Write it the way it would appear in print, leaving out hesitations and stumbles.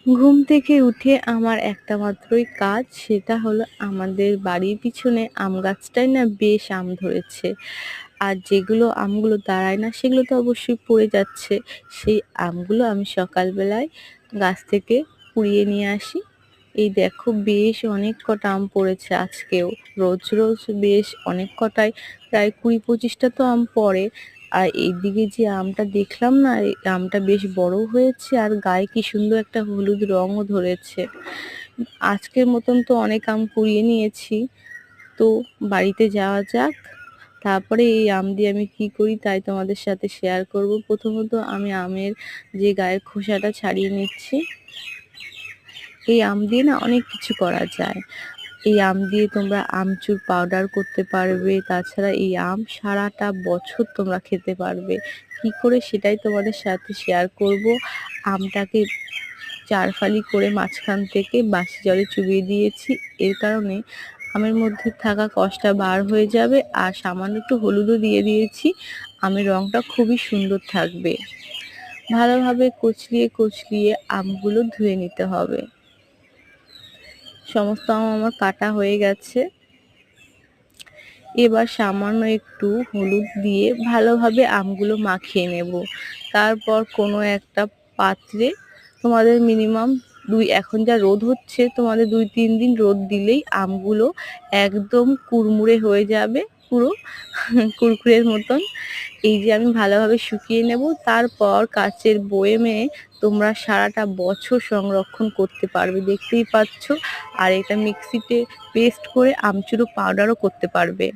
ঘুম থেকে উঠে আমার একটা মাত্রই কাজ, সেটা হলো আমাদের বাড়ির পিছনে আম গাছটায় না বেশ আম ধরেছে। আর যেগুলো আমগুলো দাঁড়ায় না সেগুলো তো অবশ্যই পড়ে যাচ্ছে। সেই আমগুলো আমি সকালবেলায় গাছ থেকে কুড়িয়ে নিয়ে আসি। এই দেখো বেশ অনেক কটা আম পড়েছে আজকেও। রোজ, রোজ বেশ অনেক কটাই প্রায় ২০-২৫ টা তো আম পড়ে। আর এইদিকে যে আমটা দেখলাম না, এই আমটা বেশ বড়ও হয়েছে আর গায়ে কি সুন্দর একটা হলুদ রঙও ধরেছে। আজকের মতন তো অনেক আম কুড়িয়ে নিয়েছি। তো বাড়িতে যাওয়া যাক। তারপরে এই আম দিয়ে আমি কি করি তাই তোমাদের সাথে শেয়ার করব। প্রথমত আমি আমের যে গায়ের খোসাটা ছাড়িয়ে নিচ্ছি। এই আম দিয়ে না অনেক কিছু করা যায়। এই আম দিয়ে তোমরা আমচুর পাউডার করতে পারবে। তাছাড়া এই আম সারাটা বছর তোমরা খেতে পারবে। কি করে সেটাই তোমাদের সাথে শেয়ার করব। আমটাকে ৪ ফালি করে মাঝখান থেকে বাঁশি জলে চুবিয়ে দিয়েছি। এর কারণে আমের মধ্যে থাকা কষটা বার হয়ে যাবে আর সামান্য একটু হলুদও দিয়ে দিয়েছি। আমের রংটা খুবই সুন্দর থাকবে। ভালোভাবে কচলিয়ে কচলিয়ে আমগুলো ধুয়ে নিতে হবে। সমস্ত আম আমার কাটা হয়ে গেছে। এবার সামান্য একটু হলুদ দিয়ে ভালোভাবে আমগুলো মাখিয়ে নেব। তারপর কোনো একটা পাত্রে তোমাদের মিনিমাম এখন যা রোদ হচ্ছে, তোমাদের ২-৩ দিন রোদ দিলেই আমগুলো একদম কুড়মুড়ে হয়ে যাবে, পুরো কুরকুরের মতন। এই যে আমি ভালোভাবে শুকিয়ে নেব। তারপর কাচের বয়েমে তোমরা সারাটা বছর সংরক্ষণ করতে পারবে, দেখতেই পাচ্ছ। আর এটা মিক্সিতে পেস্ট করে আমচুরও পাউডারও করতে পারবে।